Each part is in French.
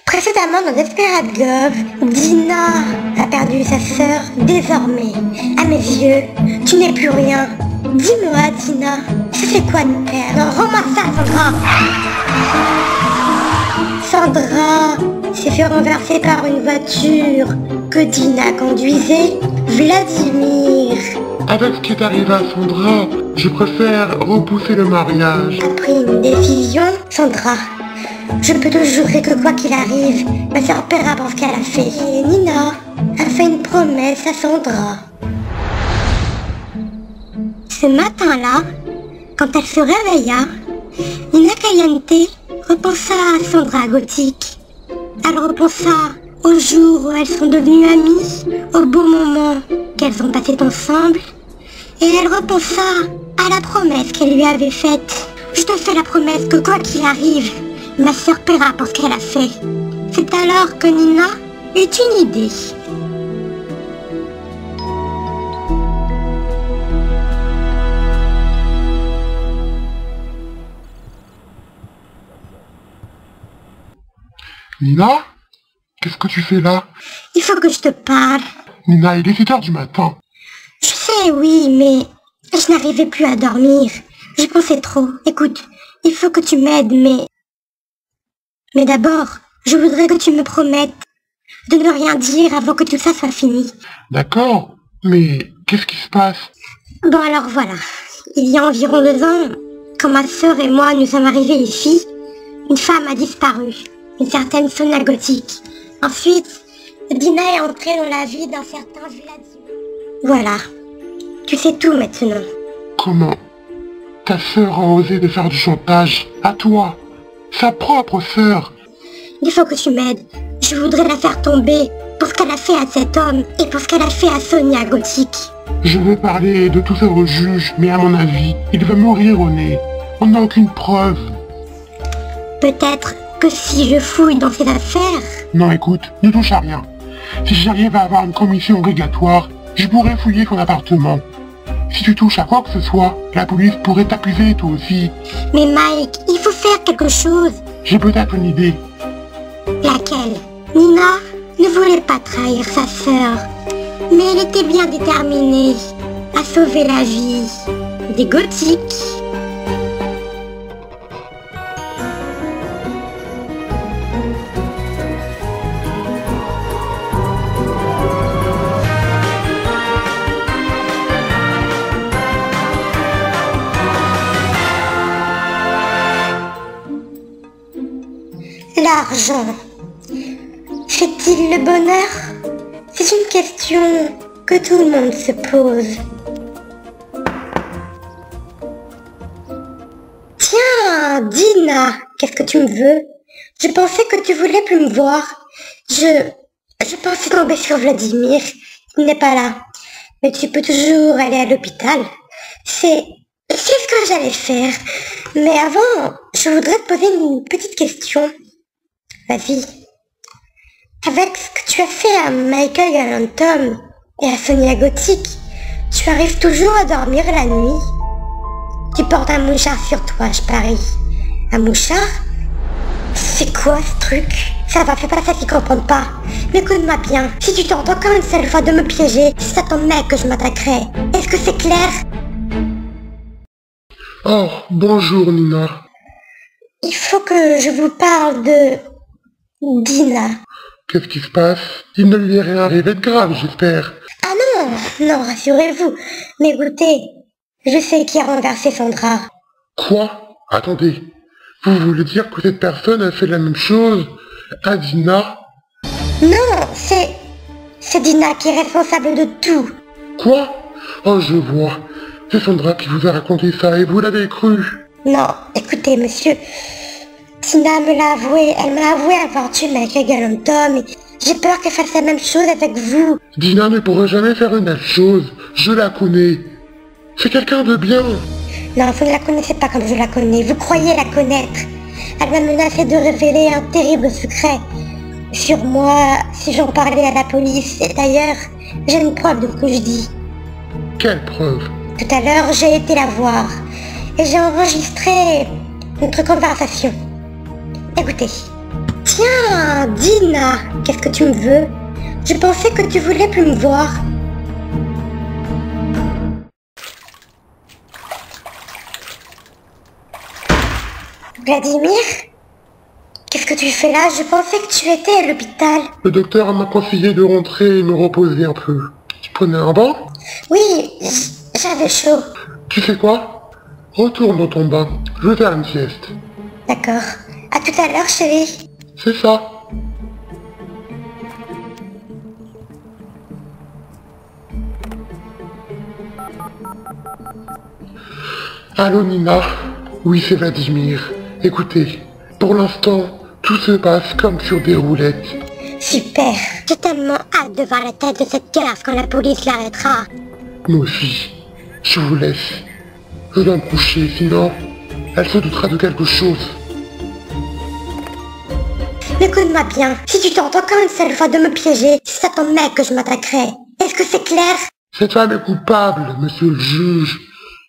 Précédemment dans Desperate Gov, Dina a perdu sa sœur. Désormais, à mes yeux, tu n'es plus rien. Dis-moi, Dina, ça fait quoi de perdre? Non, rends-moi ça, Sandra. Sandra s'est fait renverser par une voiture que Dina conduisait. Vladimir Avec ce qui est arrivé à Sandra, je préfère repousser le mariage. a pris une décision. Sandra, je peux te jurer que quoi qu'il arrive, ma sœur paiera pour ce qu'elle a fait. Et Nina a fait une promesse à Sandra. Ce matin-là, quand elle se réveilla, Nina Caliente repensa à Sandra Gothic. Elle repensa au jour où elles sont devenues amies, au beau moment qu'elles ont passé ensemble, et elle repensa à la promesse qu'elle lui avait faite. Je te fais la promesse que quoi qu'il arrive, ma sœur paiera pour ce qu'elle a fait. C'est alors que Nina eut une idée. Nina? Qu'est-ce que tu fais là? Il faut que je te parle. Nina, il est 7 heures du matin. Je sais, oui, mais je n'arrivais plus à dormir. J'y pensais trop. Écoute, il faut que tu m'aides, mais d'abord, je voudrais que tu me promettes de ne rien dire avant que tout ça soit fini. D'accord, mais qu'est-ce qui se passe? Bon alors voilà, il y a environ 2 ans, quand ma sœur et moi nous sommes arrivés ici, une femme a disparu, une certaine Sonia Gothic. Ensuite, Dina est entrée dans la vie d'un certain Vladimir. Voilà, tu sais tout maintenant. Comment? Ta sœur a osé de faire du chantage à toi, sa propre sœur. Il faut que tu m'aides. Je voudrais la faire tomber pour ce qu'elle a fait à cet homme et pour ce qu'elle a fait à Sonia Gothic. Je vais parler de tout ça au juge, mais à mon avis, il va mourir au nez. On n'a aucune preuve. Peut-être que si je fouille dans ces affaires... Non, écoute, ne touche à rien. Si j'arrive à avoir une commission obligatoire, je pourrais fouiller ton appartement. Si tu touches à quoi que ce soit, la police pourrait t'accuser toi aussi. Mais Mike, il faut faire quelque chose. J'ai peut-être une idée. Laquelle? Nina ne voulait pas trahir sa sœur, mais elle était bien déterminée à sauver la vie des Gothiques. L'argent fait-il le bonheur? C'est une question que tout le monde se pose. Tiens, Dina, qu'est-ce que tu me veux? Je pensais que tu voulais plus me voir. Je pensais tomber sur Vladimir. Il n'est pas là. Mais tu peux toujours aller à l'hôpital. C'est ce que j'allais faire. Mais avant, je voudrais te poser une petite question. Vas-y. Avec ce que tu as fait à Michael Galantom et à Sonia Gothic, tu arrives toujours à dormir la nuit. Tu portes un mouchard sur toi, je parie. Un mouchard? C'est quoi ce truc? Ça va, fais pas ça qu'ils comprennent pas. Mais écoute-moi bien, si tu tentes encore une seule fois de me piéger, c'est à ton mec que je m'attaquerai. Est-ce que c'est clair? Oh, bonjour Nina. Il faut que je vous parle de... Dina. Qu'est-ce qui se passe? Il ne lui est rien arrivé de grave, j'espère. Ah non, rassurez-vous. Mais écoutez, je sais qui a renversé Sandra. Quoi? Attendez. Vous voulez dire que cette personne a fait la même chose à Dina? Non, c'est Dina qui est responsable de tout. Quoi? Oh, je vois. C'est Sandra qui vous a raconté ça et vous l'avez cru. Non, écoutez, monsieur. Dina me l'a avoué. Elle m'a avoué avoir tué Michael Galantom et j'ai peur qu'elle fasse la même chose avec vous. Dina ne pourrait jamais faire une telle chose. Je la connais. C'est quelqu'un de bien. Non, vous ne la connaissez pas comme je la connais. Vous croyez la connaître. Elle m'a menacé de révéler un terrible secret sur moi si j'en parlais à la police. Et d'ailleurs, j'ai une preuve de ce que je dis. Quelle preuve? Tout à l'heure, j'ai été la voir et j'ai enregistré notre conversation. Écoutez, Tiens, Dina, qu'est-ce que tu me veux? Je pensais que tu voulais plus me voir. Vladimir? Qu'est-ce que tu fais là? Je pensais que tu étais à l'hôpital. Le docteur m'a conseillé de rentrer et me reposer un peu. Tu prenais un bain? Oui, j'avais chaud. Tu sais quoi? Retourne dans ton bain. Je vais faire une sieste. D'accord. À tout à l'heure, chérie. C'est ça. Allô Nina? Oui, c'est Vladimir. Écoutez, pour l'instant, tout se passe comme sur des roulettes. Super. J'ai tellement hâte de voir la tête de cette casse quand la police l'arrêtera. Moi aussi. Je vous laisse. Je dois me coucher, sinon, elle se doutera de quelque chose. Écoute-moi bien, si tu tentes encore une seule fois de me piéger, c'est à ton mec que je m'attaquerai. Est-ce que c'est clair? Cette femme est coupable, monsieur le juge.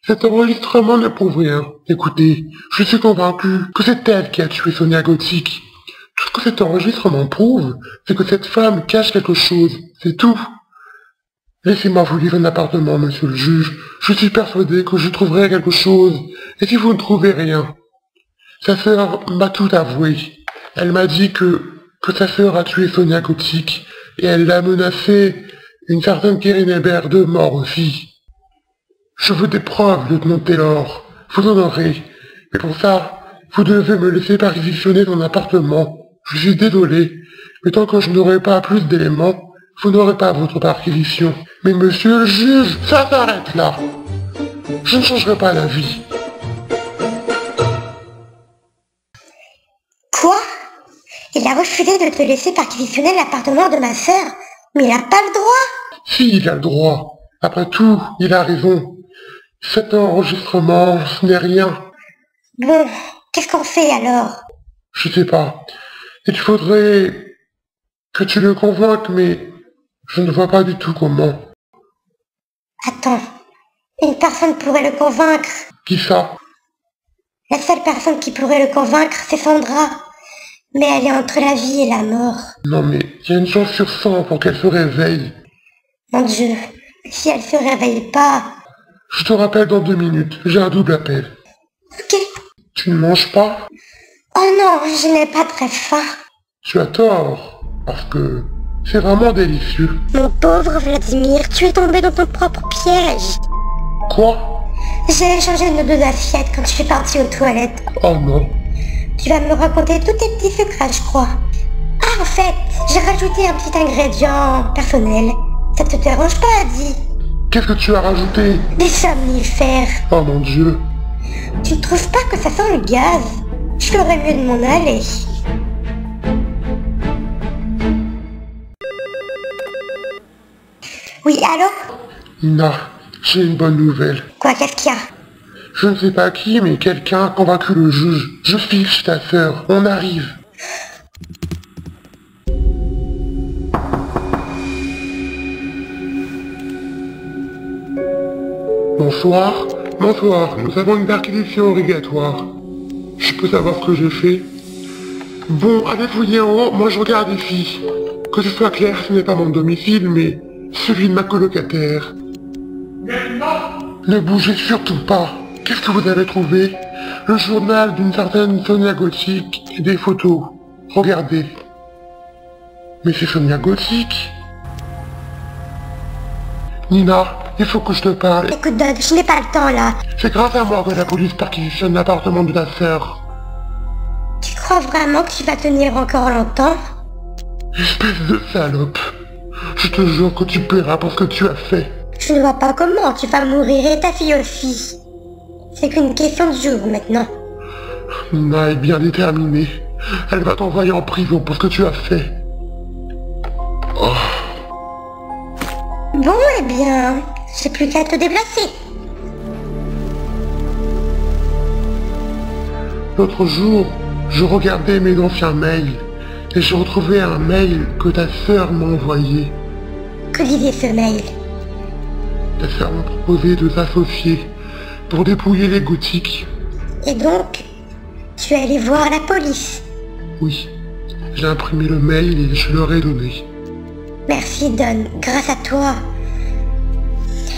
Cet enregistrement ne prouve rien. Écoutez, je suis convaincu que c'est elle qui a tué Sonia Gothic. Tout ce que cet enregistrement prouve, c'est que cette femme cache quelque chose. C'est tout. Laissez-moi vous lire un appartement, monsieur le juge. Je suis persuadé que je trouverai quelque chose. Et si vous ne trouvez rien? Sa sœur m'a tout avoué. Elle m'a dit que sa sœur a tué Sonia Gothic. Et elle l'a menacé, une certaine Keren Hébert, de mort aussi. Je veux des preuves, lieutenant Taylor. Vous en aurez. Mais pour ça, vous devez me laisser perquisitionner ton appartement. Je suis désolé, mais tant que je n'aurai pas plus d'éléments, vous n'aurez pas votre perquisition. Mais monsieur le juge, ça s'arrête là. Je ne changerai pas la vie. Quoi? Il a refusé de te laisser perquisitionner l'appartement de ma sœur, mais il n'a pas le droit. Si, il a le droit. Après tout, il a raison. Cet enregistrement, ce n'est rien. Bon, qu'est-ce qu'on fait alors? Je sais pas. Il faudrait que tu le convainques, mais je ne vois pas du tout comment. Attends, une personne pourrait le convaincre. Qui ça? La seule personne qui pourrait le convaincre, c'est Sandra. Mais elle est entre la vie et la mort. Non mais, il y a une chance sur 100 pour qu'elle se réveille. Mon Dieu, si elle se réveille pas... Je te rappelle dans 2 minutes, j'ai un double appel. Ok. Tu ne manges pas? Oh non, je n'ai pas très faim. Tu as tort, parce que c'est vraiment délicieux. Mon pauvre Vladimir, tu es tombé dans ton propre piège. Quoi? J'ai échangé nos 2 assiettes quand je suis partie aux toilettes. Oh non. Tu vas me raconter tous tes petits secrets, je crois. Ah, en fait, j'ai rajouté un petit ingrédient personnel. Ça te dérange pas, Adi? Qu'est-ce que tu as rajouté? Des somnifères. Oh mon Dieu. Tu ne trouves pas que ça sent le gaz? Je ferais mieux de m'en aller. Oui, allô? Nina, j'ai une bonne nouvelle. Quoi, qu'est-ce qu'il y a? Je ne sais pas qui, mais quelqu'un a convaincu le juge. Je file chez ta sœur, on arrive. Bonsoir, bonsoir, nous avons une perquisition obligatoire. Je peux savoir ce que j'ai fait? Bon, allez fouiller en haut, moi je regarde ici. Que ce soit clair, ce n'est pas mon domicile, mais celui de ma colocataire. Ne bougez surtout pas. Qu'est-ce que vous avez trouvé? Le journal d'une certaine Sonia Gothic et des photos. Regardez. Mais c'est Sonia Gothic. Nina, il faut que je te parle. Écoute, Doug, je n'ai pas le temps, là. C'est grâce à moi que la police perquisitionne l'appartement de ta sœur. Tu crois vraiment que tu vas tenir encore longtemps? Espèce de salope. Je te jure que tu paieras pour ce que tu as fait. Je ne vois pas comment tu vas mourir et ta fille aussi. C'est qu'une question de jour maintenant. Nina est bien déterminée. Elle va t'envoyer en prison pour ce que tu as fait. Oh. Bon, eh bien, j'ai plus qu'à te déplacer. L'autre jour, je regardais mes anciens mails et j'ai retrouvé un mail que ta sœur m'a envoyé. Que disait ce mail? Ta sœur m'a proposé de s'associer pour dépouiller les gothiques. Et donc, tu es allé voir la police? Oui, J'ai imprimé le mail et je leur ai donné. Merci Don, grâce à toi,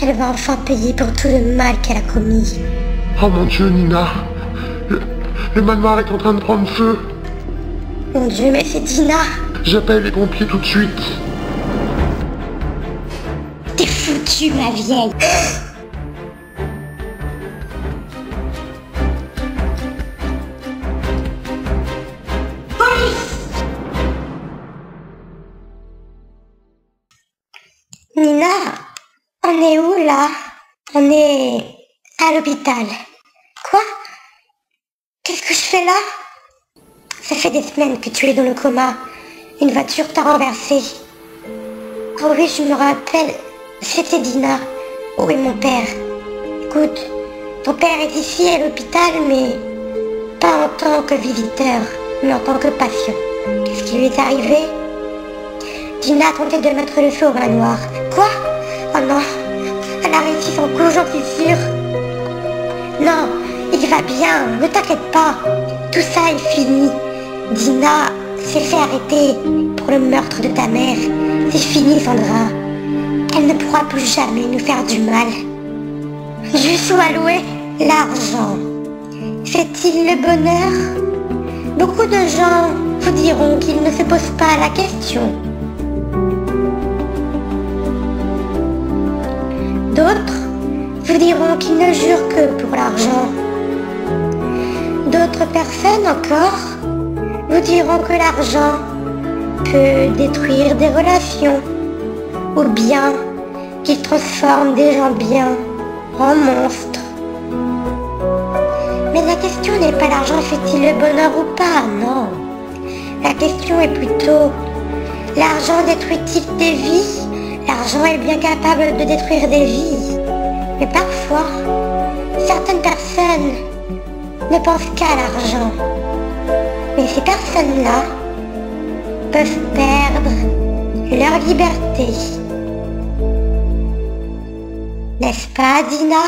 elle va enfin payer pour tout le mal qu'elle a commis. Oh mon Dieu, Nina, le manoir est en train de prendre feu. Mon Dieu, mais c'est Dina. J'appelle les pompiers tout de suite. T'es foutue, ma vieille. Nina, on est où là? On est à l'hôpital. Quoi? Qu'est-ce que je fais là? Ça fait des semaines que tu es dans le coma. Une voiture t'a renversé. Oh oui, je me rappelle. C'était Dina. Où est mon père? Écoute, ton père est ici à l'hôpital, mais pas en tant que visiteur, mais en tant que patient. Qu'est-ce qui lui est arrivé? Dina a tenté de mettre le feu au manoir. Quoi? Oh non, elle a réussi son coup, j'en suis sûre. Non, il va bien, ne t'inquiète pas. Tout ça est fini. Dina s'est fait arrêter pour le meurtre de ta mère. C'est fini, Sandra. Elle ne pourra plus jamais nous faire du mal. Juste où allouer l'argent. Fait-il le bonheur? Beaucoup de gens vous diront qu'ils ne se posent pas la question. D'autres vous diront qu'ils ne jurent que pour l'argent. D'autres personnes encore vous diront que l'argent peut détruire des relations, ou bien qu'il transforme des gens bien en monstres. Mais la question n'est pas l'argent fait-il le bonheur ou pas, non. La question est plutôt, l'argent détruit-il des vies? L'argent est bien capable de détruire des vies. Mais parfois, certaines personnes ne pensent qu'à l'argent. Mais ces personnes-là peuvent perdre leur liberté. N'est-ce pas, Dina?